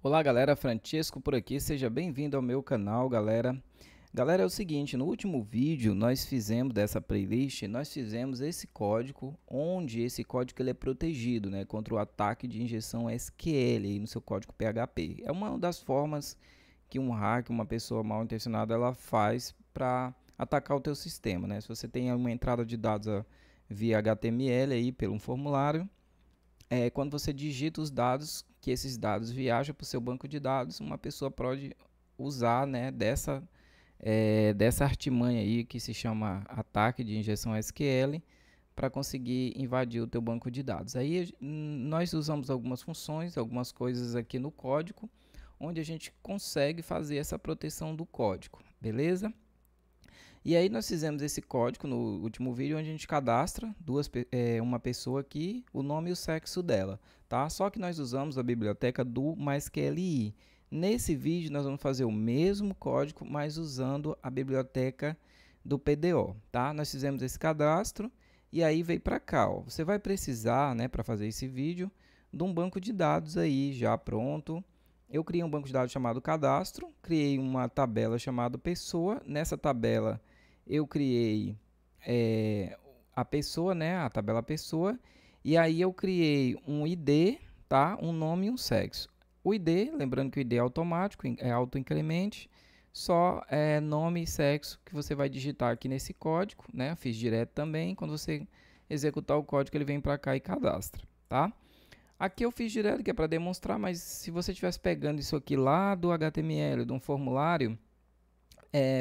Olá galera, Francesco por aqui, seja bem-vindo ao meu canal galera. Galera, é o seguinte, no último vídeo nós fizemos dessa playlist, nós fizemos esse código, onde esse código ele é protegido, né, contra o ataque de injeção SQL aí no seu código PHP. É uma das formas que um hacker, uma pessoa mal intencionada, ela faz para atacar o teu sistema, né? Se você tem uma entrada de dados via HTML aí pelo um formulário, quando você digita os dados, que esses dados viajam para o seu banco de dados, uma pessoa pode usar, né, dessa artimanha aí que se chama ataque de injeção SQL para conseguir invadir o teu banco de dados. Aí nós usamos algumas funções, algumas coisas aqui no código, onde a gente consegue fazer essa proteção do código, beleza? E aí nós fizemos esse código no último vídeo, onde a gente cadastra uma pessoa aqui, o nome e o sexo dela, tá? Só que nós usamos a biblioteca do MySQLi. Nesse vídeo nós vamos fazer o mesmo código, mas usando a biblioteca do PDO, tá? Nós fizemos esse cadastro e aí veio para cá, ó. Você vai precisar, né, para fazer esse vídeo, de um banco de dados aí já pronto. Eu criei um banco de dados chamado cadastro, criei uma tabela chamada pessoa. Nessa tabela eu criei a pessoa, né, a tabela pessoa, e aí eu criei um ID, tá, um nome e um sexo. O ID, lembrando que o ID é automático, é auto-incremente, só nome e sexo que você vai digitar aqui nesse código, né? Eu fiz direto também. Quando você executar o código, ele vem para cá e cadastra, tá? Aqui eu fiz direto, que é para demonstrar, mas se você estivesse pegando isso aqui lá do HTML, de um formulário,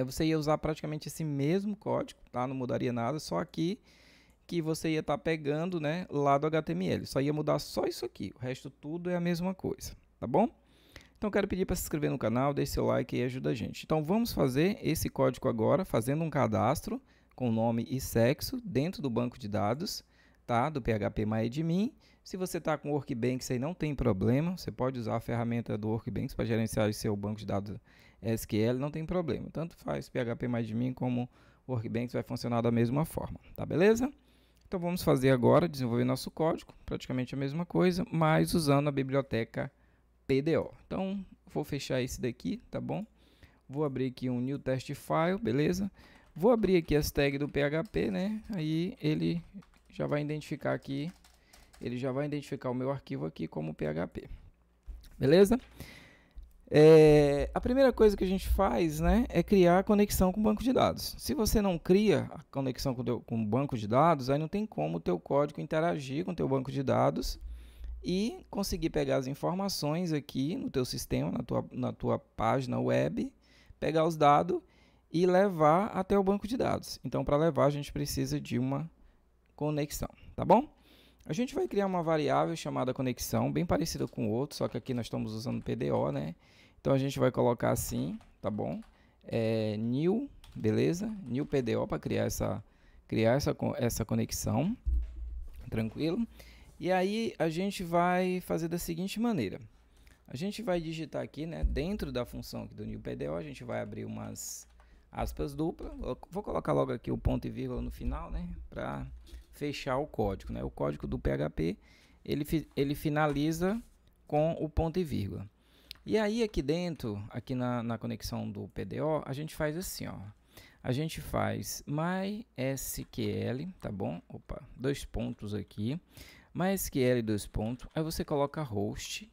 você ia usar praticamente esse mesmo código, tá? Não mudaria nada, só aqui que você ia estar pegando, né, lá do HTML. Só ia mudar só isso aqui, o resto tudo é a mesma coisa, tá bom? Então quero pedir para se inscrever no canal, deixe seu like e ajuda a gente. Então vamos fazer esse código agora, fazendo um cadastro com nome e sexo dentro do banco de dados, tá? Do PHP MyAdmin. Se você está com o Workbench aí não tem problema, você pode usar a ferramenta do Workbench para gerenciar seu banco de dados SQL, não tem problema. Tanto faz PHP MyAdmin como o Workbench vai funcionar da mesma forma, tá beleza? Então vamos fazer agora, desenvolver nosso código, praticamente a mesma coisa, mas usando a biblioteca PDO. Então vou fechar esse daqui, tá bom? Vou abrir aqui um new test file, beleza? Vou abrir aqui as tags do PHP, né? Aí ele já vai identificar aqui, ele já vai identificar o meu arquivo aqui como PHP, beleza? A primeira coisa que a gente faz, né, é criar a conexão com o banco de dados. Se você não cria a conexão com o banco de dados, aí não tem como o teu código interagir com o teu banco de dados e conseguir pegar as informações aqui no teu sistema, na tua página web, pegar os dados e levar até o banco de dados. Então, para levar, a gente precisa de uma conexão, tá bom? A gente vai criar uma variável chamada conexão, bem parecida com o outro, só que aqui nós estamos usando PDO, né? Então, a gente vai colocar assim, tá bom? New, beleza? New PDO para criar essa conexão, tranquilo? E aí a gente vai fazer da seguinte maneira. A gente vai digitar aqui, né, dentro da função aqui do new PDO, a gente vai abrir umas aspas duplas. Vou colocar logo aqui o ponto e vírgula no final, né, para fechar o código, né? O código do PHP, ele finaliza com o ponto e vírgula. E aí aqui dentro, aqui na conexão do PDO, a gente faz assim, ó. A gente faz MySQL, tá bom? Opa, dois pontos aqui. MySQL, dois pontos. Aí você coloca host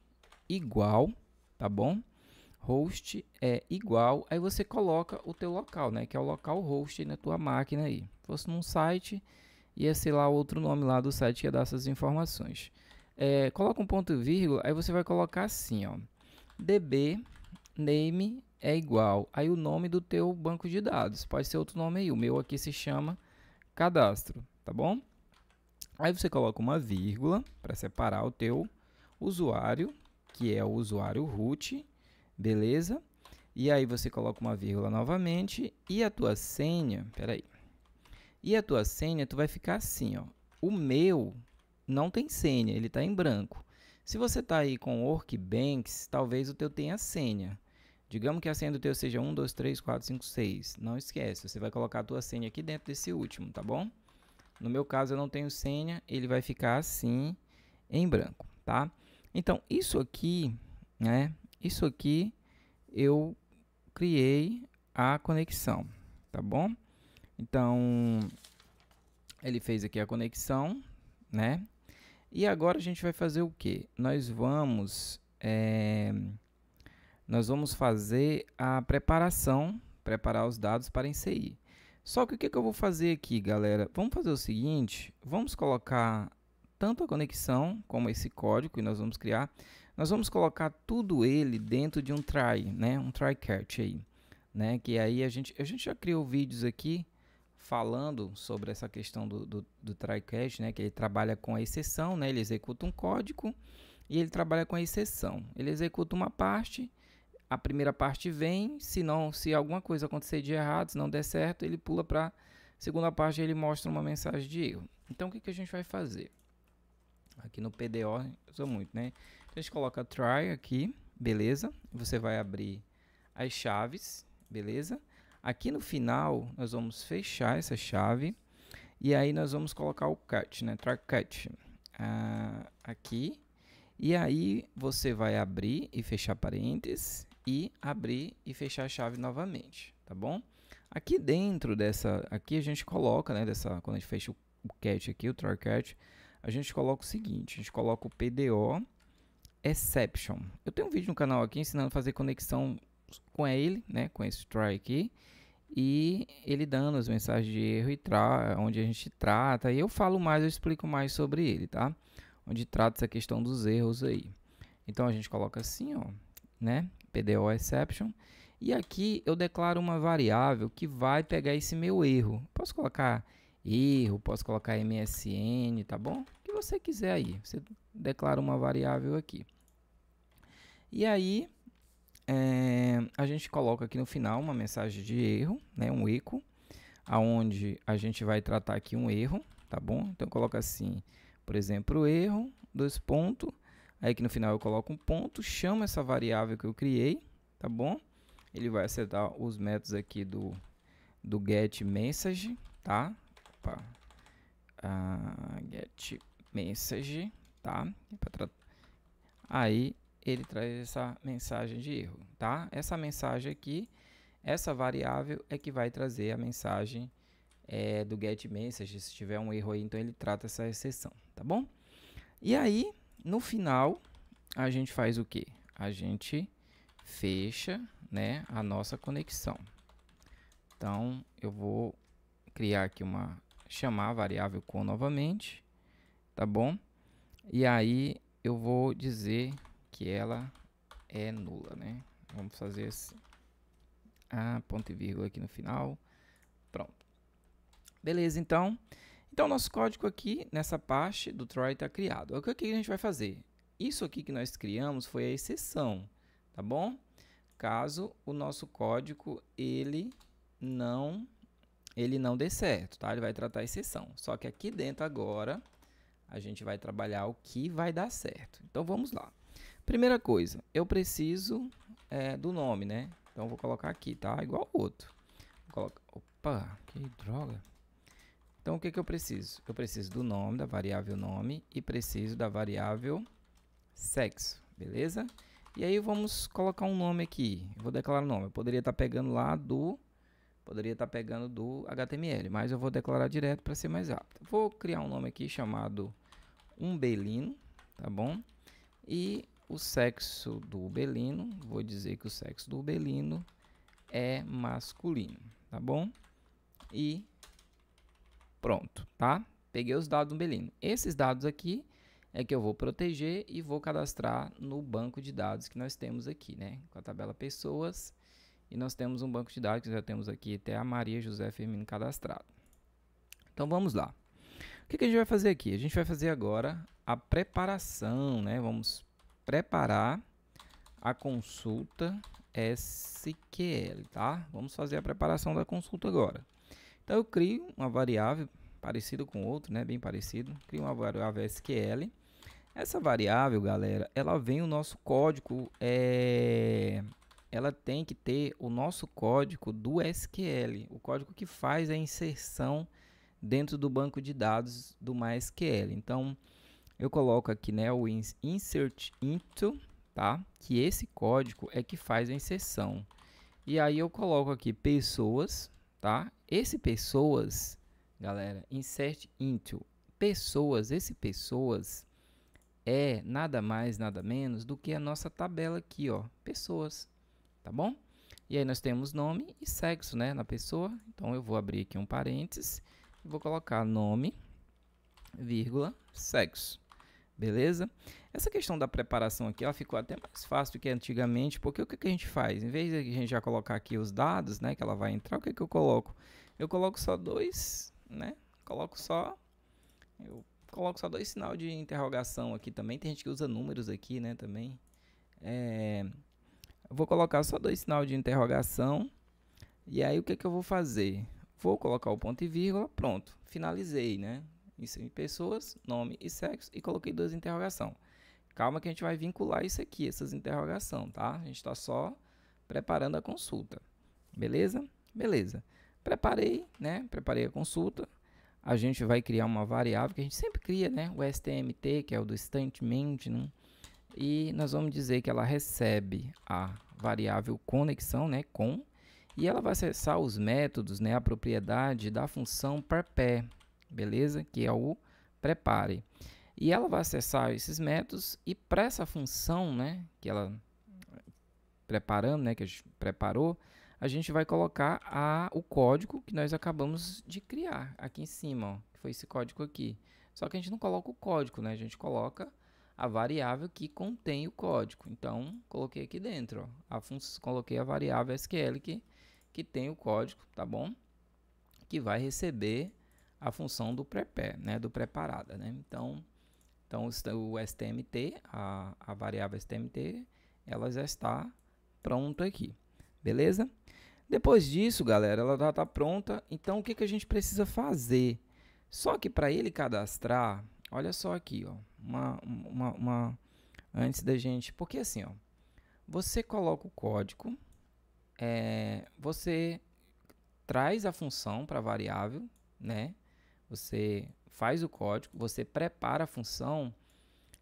igual, tá bom? Host é igual. Aí você coloca o teu local, né? Que é o local host na tua máquina aí. Se fosse num site, ia ser lá outro nome lá do site que ia dar essas informações. Coloca um ponto e vírgula, aí você vai colocar assim, ó. DB name é igual. Aí o nome do teu banco de dados. Pode ser outro nome aí. O meu aqui se chama cadastro, tá bom? Aí você coloca uma vírgula para separar o teu usuário, que é o usuário root, beleza? E aí você coloca uma vírgula novamente e a tua senha, peraí. E a tua senha, tu vai ficar assim, ó. O meu não tem senha, ele está em branco. Se você está aí com Workbench, talvez o teu tenha senha. Digamos que a senha do teu seja 1, 2, 3, 4, 5, 6. Não esquece, você vai colocar a tua senha aqui dentro desse último, tá bom? No meu caso eu não tenho senha, ele vai ficar assim em branco, tá? Então isso aqui, né? Isso aqui eu criei a conexão, tá bom? Então, ele fez aqui a conexão, né? E agora a gente vai fazer o que? Nós vamos fazer a preparação, preparar os dados para inserir. Só que o que eu vou fazer aqui, galera? Vamos fazer o seguinte, vamos colocar tanto a conexão como esse código que nós vamos criar, nós vamos colocar tudo ele dentro de um try, né? Um try catch aí, né? Que aí a gente já criou vídeos aqui falando sobre essa questão do try catch, né? Que ele trabalha com a exceção, né? Ele executa um código e ele trabalha com a exceção. Ele executa uma parte, a primeira parte vem, se alguma coisa acontecer de errado, se não der certo, ele pula para a segunda parte e ele mostra uma mensagem de erro. Então, o que a gente vai fazer? Aqui no PDO, usa muito, né? Então, a gente coloca try aqui, beleza? Você vai abrir as chaves, beleza? Aqui no final, nós vamos fechar essa chave e aí nós vamos colocar o catch, né? Try catch aqui. E aí você vai abrir e fechar parênteses e abrir e fechar a chave novamente, tá bom? Aqui dentro dessa, aqui a gente coloca, né, quando a gente fecha o catch aqui, o try catch, a gente coloca o seguinte, a gente coloca o PDO exception. Eu tenho um vídeo no canal aqui ensinando a fazer conexão com ele, né, com esse try aqui, e ele dando as mensagens de erro e onde a gente trata, e eu falo mais, eu explico mais sobre ele, tá? Onde trata essa questão dos erros aí. Então a gente coloca assim, ó, né? PDO exception. E aqui eu declaro uma variável que vai pegar esse meu erro. Posso colocar erro, posso colocar MSN, tá bom? O que você quiser aí. Você declara uma variável aqui. E aí a gente coloca aqui no final uma mensagem de erro, né? Um echo, aonde a gente vai tratar aqui um erro, tá bom? Então coloca assim, por exemplo, o erro, 2 pontos, aí aqui no final eu coloco um ponto, chamo essa variável que eu criei, tá bom? Ele vai acertar os métodos aqui do getMessage, tá? Opa. GetMessage, tá? Aí ele traz essa mensagem de erro, tá? Essa mensagem aqui, essa variável é que vai trazer a mensagem do getMessage. Se tiver um erro aí, então ele trata essa exceção, tá bom? E aí, no final, a gente faz o que? A gente fecha, né, a nossa conexão. Então, eu vou criar aqui chamar a variável com novamente, tá bom? E aí, eu vou dizer que ela é nula, né? Vamos fazer assim. Ponto e vírgula aqui no final. Pronto. Beleza, então nosso código aqui, nessa parte do try está criado. O que a gente vai fazer? Isso aqui que nós criamos foi a exceção, tá bom? Caso o nosso código ele não dê certo, tá? Ele vai tratar a exceção. Só que aqui dentro agora a gente vai trabalhar o que vai dar certo. Então vamos lá. Primeira coisa, eu preciso do nome, né? Então eu vou colocar aqui, tá? Igual o outro. Opa, que droga. Então, o que eu preciso? Eu preciso do nome, da variável nome, e preciso da variável sexo, beleza? E aí, vamos colocar um nome aqui. Eu vou declarar o nome. Eu poderia estar pegando do HTML, mas eu vou declarar direto para ser mais rápido. Vou criar um nome aqui chamado umbelino, tá bom? E o sexo do umbelino, vou dizer que o sexo do umbelino é masculino, tá bom? E pronto, tá? Peguei os dados do umbelino. Esses dados aqui é que eu vou proteger e vou cadastrar no banco de dados que nós temos aqui, né? Com a tabela pessoas. E nós temos um banco de dados que já temos aqui até a Maria José Firmino cadastrado. Então vamos lá. O que a gente vai fazer aqui? A gente vai fazer agora a preparação, né? Vamos preparar a consulta SQL, tá? Vamos fazer a preparação da consulta agora. Então eu crio uma variável parecida com outra, né? Bem parecido. Crio uma variável SQL. Essa variável, galera, ela vem o nosso código, ela tem que ter o nosso código do SQL, o código que faz a inserção dentro do banco de dados do MySQL. Então eu coloco aqui, né, o insert into, tá? Que esse código é que faz a inserção. E aí eu coloco aqui pessoas, tá? Esse pessoas, galera, insert into pessoas, esse pessoas é nada mais, nada menos do que a nossa tabela aqui, ó, pessoas, tá bom? E aí nós temos nome e sexo, né, na pessoa. Então eu vou abrir aqui um parênteses e vou colocar nome, vírgula, sexo. Beleza? Essa questão da preparação aqui, ela ficou até mais fácil do que antigamente, porque o que, que a gente faz? Em vez de a gente já colocar aqui os dados, né, que ela vai entrar, o que, que eu coloco? Eu coloco só dois, né? Eu coloco só dois sinais de interrogação aqui também. Tem gente que usa números aqui, né, também. Eu vou colocar só dois sinais de interrogação. E aí o que, que eu vou fazer? Vou colocar o ponto e vírgula, pronto, finalizei, né? Isso em pessoas, nome e sexo, e coloquei duas interrogação. Calma que a gente vai vincular isso aqui, essas interrogação, tá? A gente está só preparando a consulta, beleza? Beleza. Preparei, né? Preparei a consulta. A gente vai criar uma variável que a gente sempre cria, né? O STMT, que é o do statement, né? E nós vamos dizer que ela recebe a variável conexão, né? Com, e ela vai acessar os métodos, né? A propriedade da função prepare, beleza? Que é o prepare. E ela vai acessar esses métodos e para essa função, né, que ela preparando, né, que a gente preparou, a gente vai colocar o código que nós acabamos de criar aqui em cima, ó, que foi esse código aqui. Só que a gente não coloca o código, né? A gente coloca a variável que contém o código. Então, coloquei aqui dentro, ó, coloquei a variável SQL que tem o código, tá bom? Que vai receber a função do prepare, né, do preparada, né? Então o STMT, a variável STMT, ela já está pronta aqui, beleza? Depois disso, galera, ela já está pronta. Então, o que, que a gente precisa fazer? Só que para ele cadastrar, olha só aqui, ó, antes da gente, porque assim, ó, você coloca o código, você traz a função para a variável, né? Você faz o código, você prepara a função,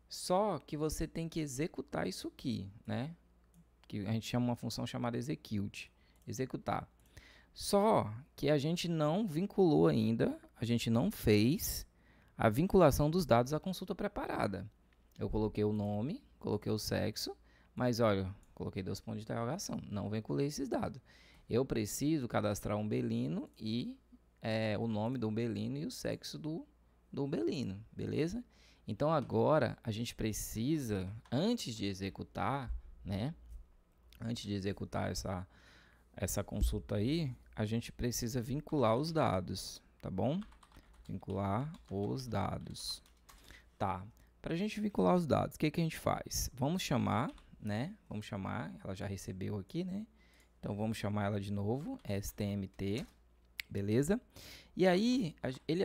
só que você tem que executar isso aqui, né? Que a gente chama uma função chamada execute, executar. Só que a gente não vinculou ainda, a gente não fez a vinculação dos dados à consulta preparada. Eu coloquei o nome, coloquei o sexo, mas olha, coloquei dois pontos de interrogação, não vinculei esses dados. Eu preciso cadastrar um belino e o nome do umbelino e o sexo do umbelino, beleza? Então agora a gente precisa, antes de executar, né? Antes de executar essa consulta aí, a gente precisa vincular os dados, tá bom? Vincular os dados. Tá. Para a gente vincular os dados, o que, que a gente faz? Vamos chamar, né? Vamos chamar, ela já recebeu aqui, né? Então vamos chamar ela de novo, STMT. Beleza? E aí,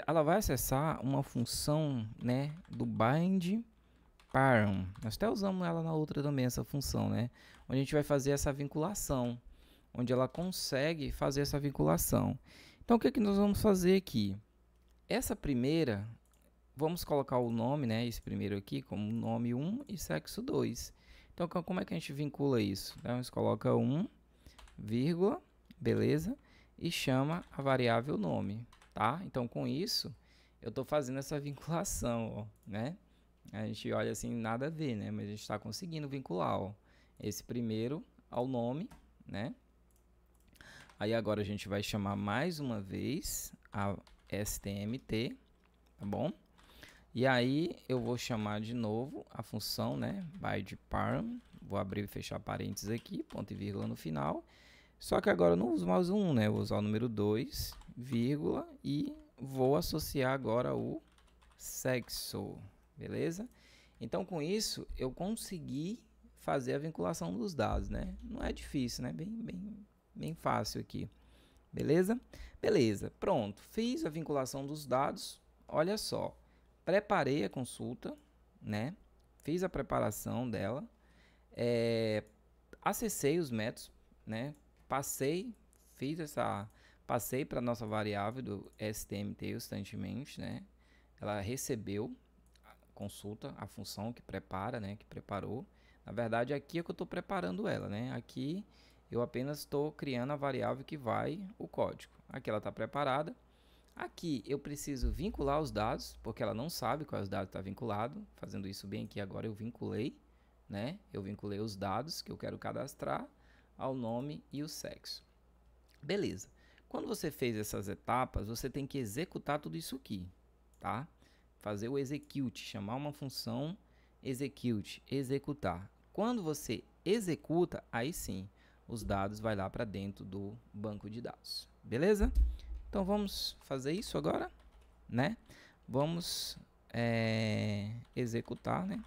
ela vai acessar uma função, né, do bind param. Nós até usamos ela na outra também, essa função, né? Onde a gente vai fazer essa vinculação, onde ela consegue fazer essa vinculação. Então, o que, que nós vamos fazer aqui? Essa primeira, vamos colocar o nome, né, esse primeiro aqui, como nome 1 e sexo 2. Então, como é que a gente vincula isso? Então, a gente coloca 1, vírgula, beleza? E chama a variável nome, tá? Então, com isso, eu estou fazendo essa vinculação, ó, né? A gente olha assim, nada a ver, né? Mas a gente está conseguindo vincular, ó, esse primeiro ao nome, né? Aí agora a gente vai chamar mais uma vez a STMT, tá bom? E aí eu vou chamar de novo a função, né? BindParam, vou abrir e fechar parênteses aqui, ponto e vírgula no final. Só que agora eu não uso mais o 1, né? Eu vou usar o número 2, vírgula, e vou associar agora o sexo, beleza? Então, com isso, eu consegui fazer a vinculação dos dados, né? Não é difícil, né? Bem fácil aqui, beleza? Beleza, pronto. Fiz a vinculação dos dados, olha só. Preparei a consulta, né? Fiz a preparação dela, acessei os métodos, né? Passei para nossa variável do STMT, o instantemente, né? Ela recebeu a consulta, a função que prepara, né? Que preparou Na verdade, aqui é que eu estou preparando ela, né? Aqui eu apenas estou criando a variável que vai o código. Aqui ela está preparada. Aqui eu preciso vincular os dados, porque ela não sabe quais dados está vinculado. Fazendo isso bem aqui agora eu vinculei, né? Eu vinculei os dados que eu quero cadastrar ao nome e o sexo. Beleza. Quando você fez essas etapas, você tem que executar tudo isso aqui, tá? Fazer o execute, chamar uma função execute, executar. Quando você executa, aí sim, os dados vai lá para dentro do banco de dados. Beleza? Então vamos fazer isso agora, né? Vamos executar, né?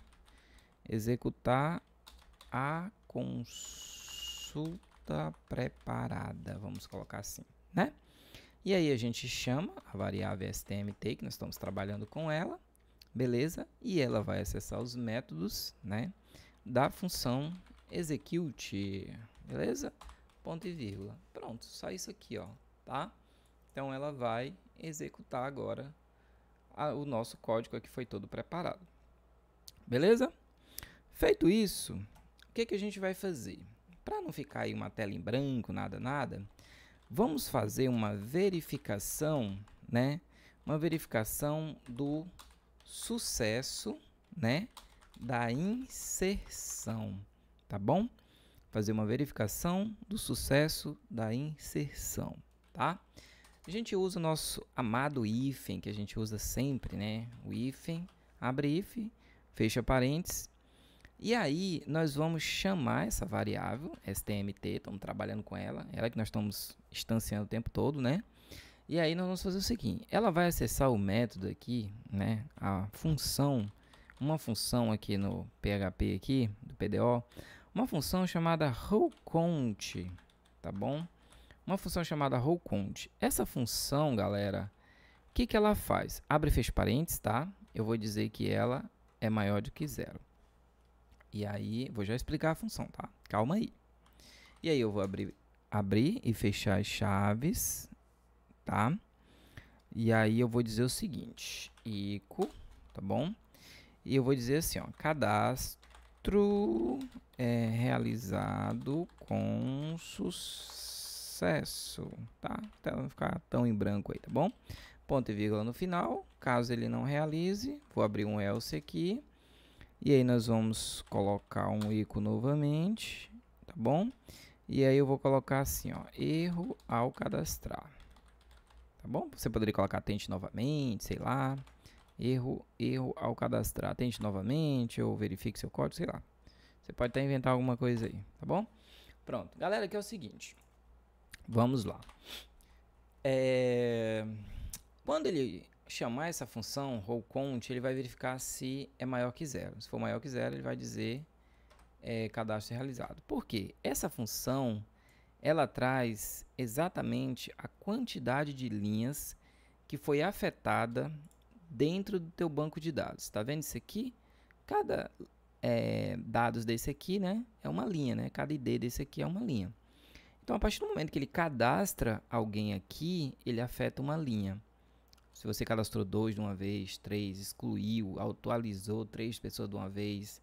Executar a consulta preparada, vamos colocar assim, né? E aí a gente chama a variável stmt, que nós estamos trabalhando com ela, beleza? E ela vai acessar os métodos, né, da função execute, beleza? Ponto e vírgula. Pronto, só isso aqui, ó, tá? Então ela vai executar agora o nosso código aqui foi todo preparado. Beleza? Feito isso, o que a gente vai fazer? Para não ficar aí uma tela em branco, nada, vamos fazer uma verificação, né? Uma verificação do sucesso, né? Da inserção, tá bom? Fazer uma verificação do sucesso da inserção, tá? A gente usa o nosso amado hífen, que a gente usa sempre, né? O hífen, abre hífen, fecha parênteses. E aí, nós vamos chamar essa variável, stmt, estamos trabalhando com ela, ela que nós estamos instanciando o tempo todo, né? E aí, nós vamos fazer o seguinte, ela vai acessar o método aqui, né? A função, uma função aqui no PHP aqui, do PDO, uma função chamada rowCount, tá bom? Uma função chamada rowCount. Essa função, galera, o que ela faz? Abre e fecha parênteses, tá? Eu vou dizer que ela é maior do que zero. E aí, vou já explicar a função, tá? Calma aí. E aí, eu vou abrir e fechar as chaves, tá? E aí, eu vou dizer o seguinte, eco, tá bom? E eu vou dizer assim, ó, cadastro realizado com sucesso, tá? Então, não ficar tão em branco aí, tá bom? Ponto e vírgula no final, caso ele não realize, vou abrir um else aqui. E aí nós vamos colocar um eco novamente, tá bom? E aí eu vou colocar assim, ó, erro ao cadastrar, tá bom? Você poderia colocar tente novamente, sei lá, erro ao cadastrar, tente novamente ou verifique seu código, sei lá. Você pode até inventar alguma coisa aí, tá bom? Pronto, galera, aqui é o seguinte, vamos lá. Quando ele chamar essa função rowCount, ele vai verificar se é maior que zero. Se for maior que zero, ele vai dizer cadastro realizado. Por quê? Essa função, ela traz exatamente a quantidade de linhas que foi afetada dentro do teu banco de dados. Tá vendo isso aqui? Cada dados desse aqui, né, é uma linha, né? Cada ID desse aqui é uma linha. Então, a partir do momento que ele cadastra alguém aqui, ele afeta uma linha. Se você cadastrou 2 de uma vez, 3, excluiu, atualizou 3 pessoas de uma vez,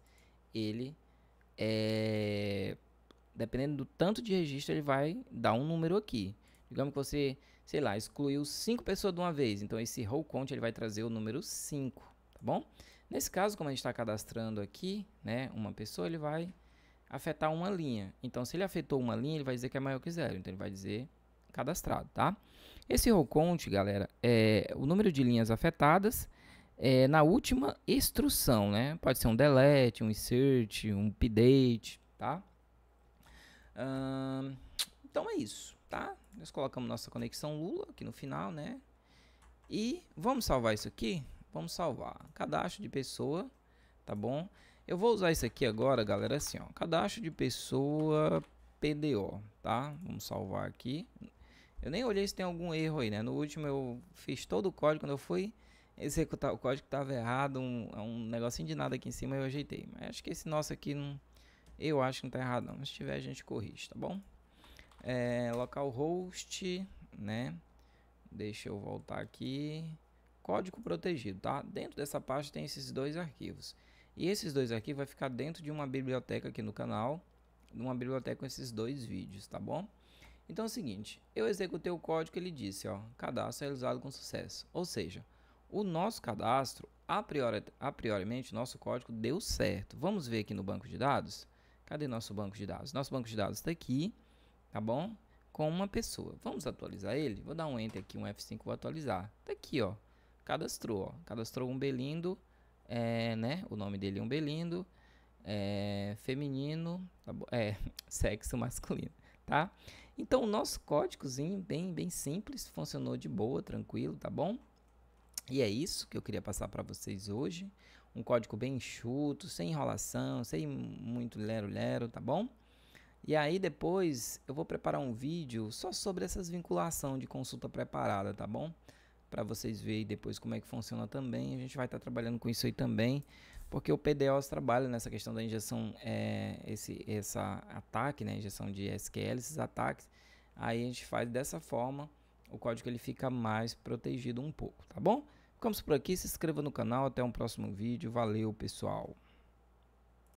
ele, dependendo do tanto de registro, ele vai dar um número aqui. Digamos que você, sei lá, excluiu 5 pessoas de uma vez, então esse rowCount ele vai trazer o número 5, tá bom? Nesse caso, como a gente está cadastrando aqui, né, uma pessoa, ele vai afetar uma linha. Então, se ele afetou uma linha, ele vai dizer que é maior que zero, então ele vai dizer cadastrado, tá? Esse rowCount, galera, é o número de linhas afetadas na última instrução, né? Pode ser um delete, um insert, um update, tá? Então é isso, tá? Nós colocamos nossa conexão Lua aqui no final, né? E vamos salvar isso aqui? Vamos salvar. Cadastro de pessoa, tá bom? Eu vou usar isso aqui agora, galera, assim, ó. Cadastro de pessoa PDO, tá? Vamos salvar aqui. Eu nem olhei se tem algum erro aí, né? No último eu fiz todo o código, quando eu fui executar o código estava errado, um negocinho de nada aqui em cima eu ajeitei. Mas acho que esse nosso aqui, não, eu acho que não tá errado não. Se tiver a gente corrige, tá bom? Localhost, né? Deixa eu voltar aqui. Código protegido, tá? Dentro dessa pasta tem esses dois arquivos. E esses dois aqui vai ficar dentro de uma biblioteca aqui no canal, uma biblioteca com esses dois vídeos, tá bom? Então é o seguinte, eu executei o código, ele disse, ó, cadastro realizado com sucesso. Ou seja, o nosso cadastro, a priorimente, nosso código deu certo. Vamos ver aqui no banco de dados. Cadê nosso banco de dados? Nosso banco de dados está aqui, tá bom? Com uma pessoa. Vamos atualizar ele? Vou dar um Enter aqui, um F5, vou atualizar. Tá aqui, ó. Cadastrou, ó. Cadastrou um Belindo, né? O nome dele é um Belindo, feminino, tá bom? Sexo masculino, tá? Então o nosso códigozinho bem simples, funcionou de boa, tranquilo, tá bom? E é isso que eu queria passar para vocês hoje. Um código bem enxuto, sem enrolação, sem muito lero-lero, tá bom? E aí depois eu vou preparar um vídeo só sobre essas vinculação de consulta preparada, tá bom? Para vocês verem depois como é que funciona também. A gente vai estar trabalhando com isso aí também, porque o PDOS trabalha nessa questão da injeção, essa ataque, né? Injeção de SQL, esses ataques. Aí a gente faz dessa forma, o código ele fica mais protegido um pouco, tá bom? Ficamos por aqui, se inscreva no canal, até um próximo vídeo, valeu pessoal!